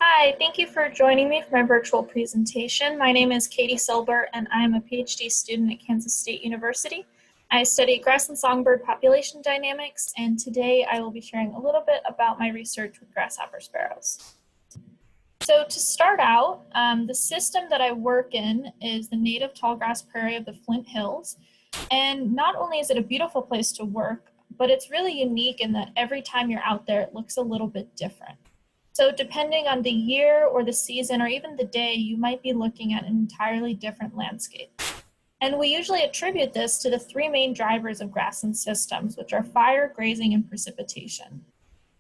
Hi, thank you for joining me for my virtual presentation. My name is Katy Silber, and I am a PhD student at Kansas State University. I study grassland songbird population dynamics, and today I will be sharing a little bit about my research with grasshopper sparrows. So to start out, the system that I work in is the native tallgrass prairie of the Flint Hills. And not only is it a beautiful place to work, but it's really unique in that every time you're out there, it looks a little bit different. So depending on the year or the season or even the day, you might be looking at an entirely different landscape. And we usually attribute this to the three main drivers of grassland systems, which are fire, grazing, and precipitation.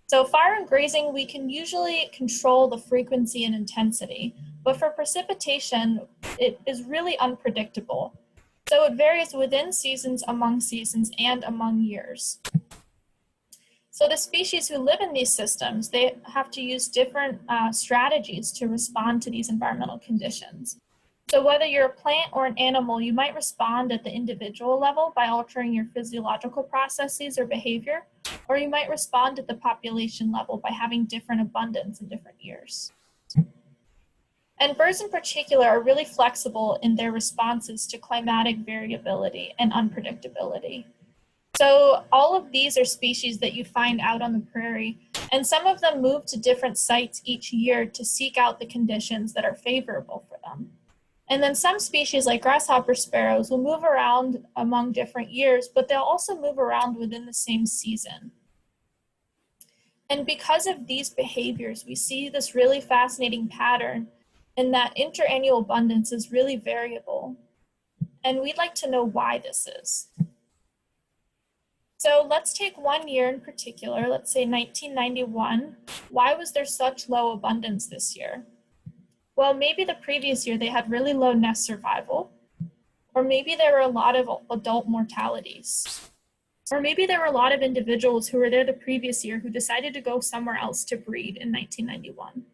So fire and grazing, we can usually control the frequency and intensity, but for precipitation, it is really unpredictable. So it varies within seasons, and among years. So the species who live in these systems, they have to use different strategies to respond to these environmental conditions. So whether you're a plant or an animal, you might respond at the individual level by altering your physiological processes or behavior, or you might respond at the population level by having different abundance in different years. And birds in particular are really flexible in their responses to climatic variability and unpredictability. So all of these are species that you find out on the prairie, and some of them move to different sites each year to seek out the conditions that are favorable for them. And then some species like grasshopper sparrows will move around among different years, but they'll also move around within the same season. And because of these behaviors, we see this really fascinating pattern in that interannual abundance is really variable. And we'd like to know why this is. So let's take one year in particular, let's say 1991. Why was there such low abundance this year? Well, maybe the previous year they had really low nest survival, or maybe there were a lot of adult mortalities, or maybe there were a lot of individuals who were there the previous year who decided to go somewhere else to breed in 1991.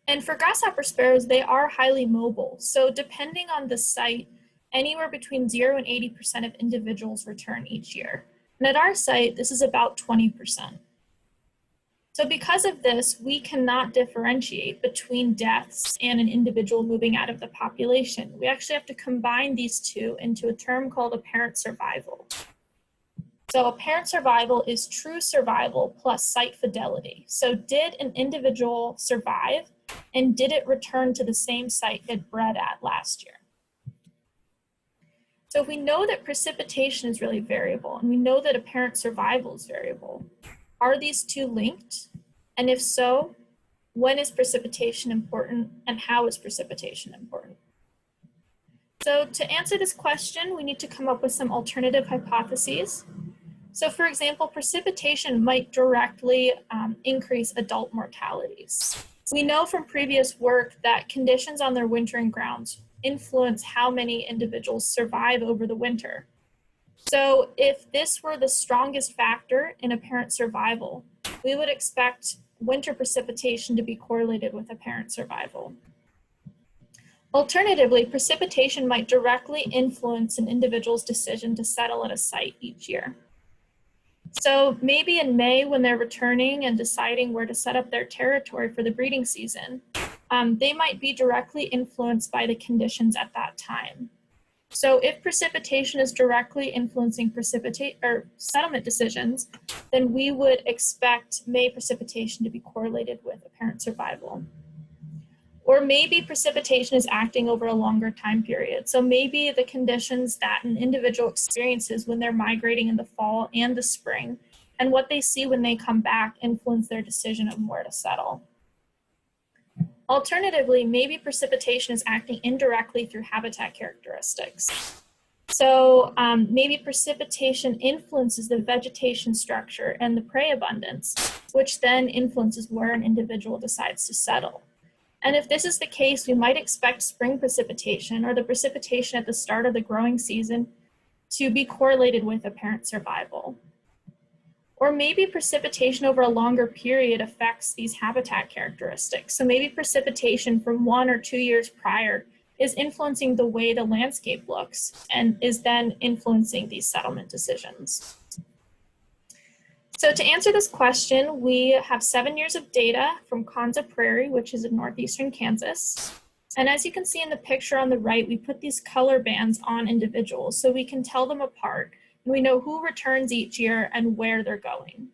And for grasshopper sparrows, they are highly mobile. So depending on the site, anywhere between 0 and 80% of individuals return each year. And at our site, this is about 20%. So because of this, we cannot differentiate between deaths and an individual moving out of the population. We actually have to combine these two into a term called apparent survival. So apparent survival is true survival plus site fidelity. So did an individual survive, and did it return to the same site it bred at last year? So if we know that precipitation is really variable, and we know that apparent survival is variable, are these two linked? And if so, when is precipitation important, and how is precipitation important? So to answer this question, we need to come up with some alternative hypotheses. So for example, precipitation might directly increase adult mortalities. We know from previous work that conditions on their wintering grounds influence how many individuals survive over the winter. So if this were the strongest factor in apparent survival, we would expect winter precipitation to be correlated with apparent survival. Alternatively, precipitation might directly influence an individual's decision to settle at a site each year. So maybe in May, when they're returning and deciding where to set up their territory for the breeding season, they might be directly influenced by the conditions at that time. So if precipitation is directly influencing settlement decisions, then we would expect May precipitation to be correlated with apparent survival. Or maybe precipitation is acting over a longer time period. So maybe the conditions that an individual experiences when they're migrating in the fall and the spring, and what they see when they come back influence their decision of where to settle. Alternatively, maybe precipitation is acting indirectly through habitat characteristics. So maybe precipitation influences the vegetation structure and the prey abundance, which then influences where an individual decides to settle. And if this is the case, we might expect spring precipitation or the precipitation at the start of the growing season to be correlated with apparent survival. Or maybe precipitation over a longer period affects these habitat characteristics. So maybe precipitation from 1 or 2 years prior is influencing the way the landscape looks and is then influencing these settlement decisions. So to answer this question, we have 7 years of data from Konza Prairie, which is in northeastern Kansas. And as you can see in the picture on the right, we put these color bands on individuals so we can tell them apart. And we know who returns each year and where they're going.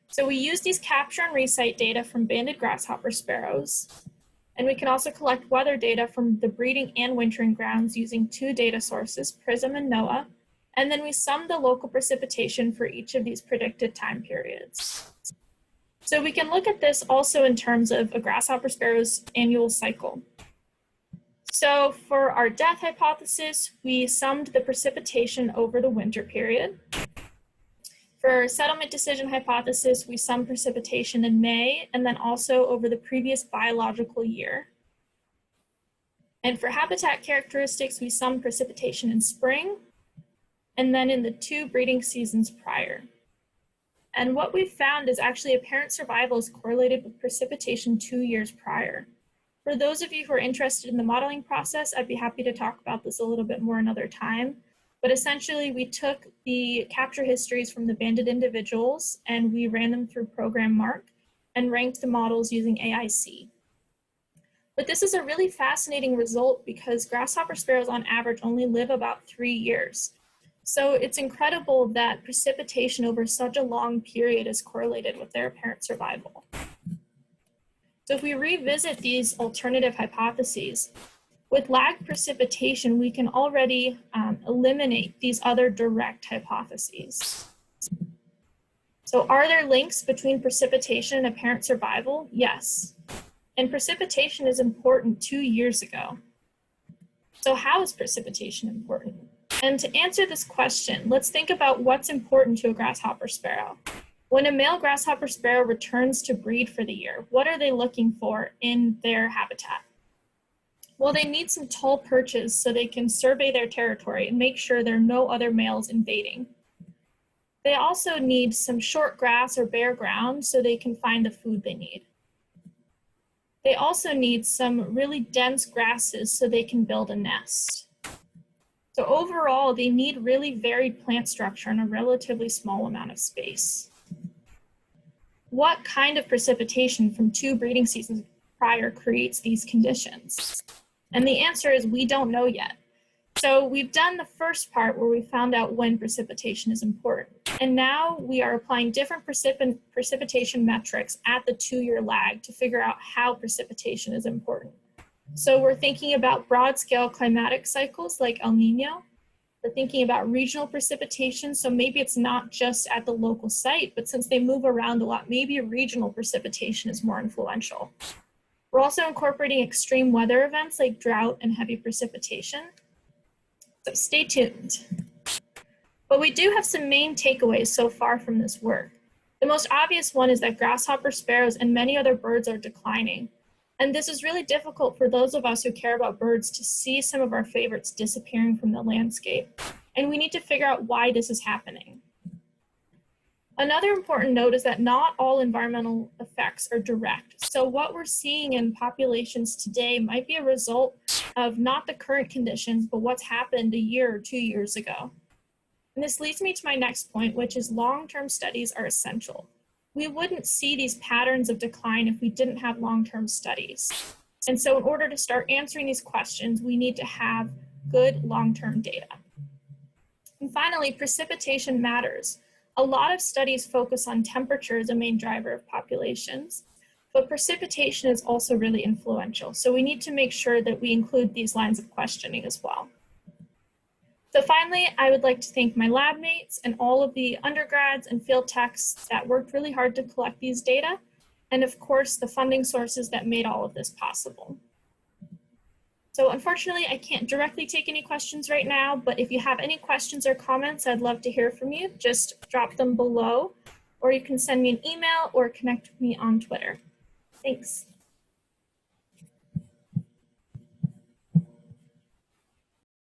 So we use these capture and recite data from banded grasshopper sparrows. And we can also collect weather data from the breeding and wintering grounds using 2 data sources, PRISM and NOAA. And then we sum the local precipitation for each of these predicted time periods. So we can look at this also in terms of a grasshopper sparrow's annual cycle. So for our death hypothesis, we summed the precipitation over the winter period. For settlement decision hypothesis, we summed precipitation in May and then also over the previous biological year. And for habitat characteristics, we summed precipitation in spring and then in the 2 breeding seasons prior. And what we've found is actually apparent survival is correlated with precipitation 2 years prior. For those of you who are interested in the modeling process, I'd be happy to talk about this a little bit more another time. But essentially, we took the capture histories from the banded individuals and we ran them through Program Mark and ranked the models using AIC. But this is a really fascinating result because grasshopper sparrows on average only live about 3 years. So it's incredible that precipitation over such a long period is correlated with their apparent survival. So if we revisit these alternative hypotheses, with lag precipitation, we can already eliminate these other direct hypotheses. So are there links between precipitation and apparent survival? Yes. And precipitation is important 2 years ago. So how is precipitation important? And to answer this question, let's think about what's important to a grasshopper sparrow. When a male grasshopper sparrow returns to breed for the year, what are they looking for in their habitat? Well, they need some tall perches so they can survey their territory and make sure there are no other males invading. They also need some short grass or bare ground so they can find the food they need. They also need some really dense grasses so they can build a nest. So overall, they need really varied plant structure in a relatively small amount of space. What kind of precipitation from 2 breeding seasons prior creates these conditions? And the answer is we don't know yet. So we've done the first part where we found out when precipitation is important. And now we are applying different precipitation metrics at the 2-year lag to figure out how precipitation is important. So we're thinking about broad-scale climatic cycles like El Nino. We're thinking about regional precipitation, so maybe it's not just at the local site, but since they move around a lot, maybe regional precipitation is more influential. We're also incorporating extreme weather events like drought and heavy precipitation. So stay tuned. But we do have some main takeaways so far from this work. The most obvious one is that grasshopper sparrows and many other birds are declining. And this is really difficult for those of us who care about birds to see some of our favorites disappearing from the landscape. And we need to figure out why this is happening. Another important note is that not all environmental effects are direct. So what we're seeing in populations today might be a result of not the current conditions, but what's happened a year or 2 years ago. And this leads me to my next point, which is long-term studies are essential. We wouldn't see these patterns of decline if we didn't have long-term studies. And so in order to start answering these questions, we need to have good long-term data. And finally, precipitation matters. A lot of studies focus on temperature as a main driver of populations, but precipitation is also really influential. So we need to make sure that we include these lines of questioning as well. So finally, I would like to thank my lab mates and all of the undergrads and field techs that worked really hard to collect these data, and of course, the funding sources that made all of this possible. So unfortunately, I can't directly take any questions right now, but if you have any questions or comments, I'd love to hear from you. Just drop them below, or you can send me an email or connect with me on Twitter. Thanks.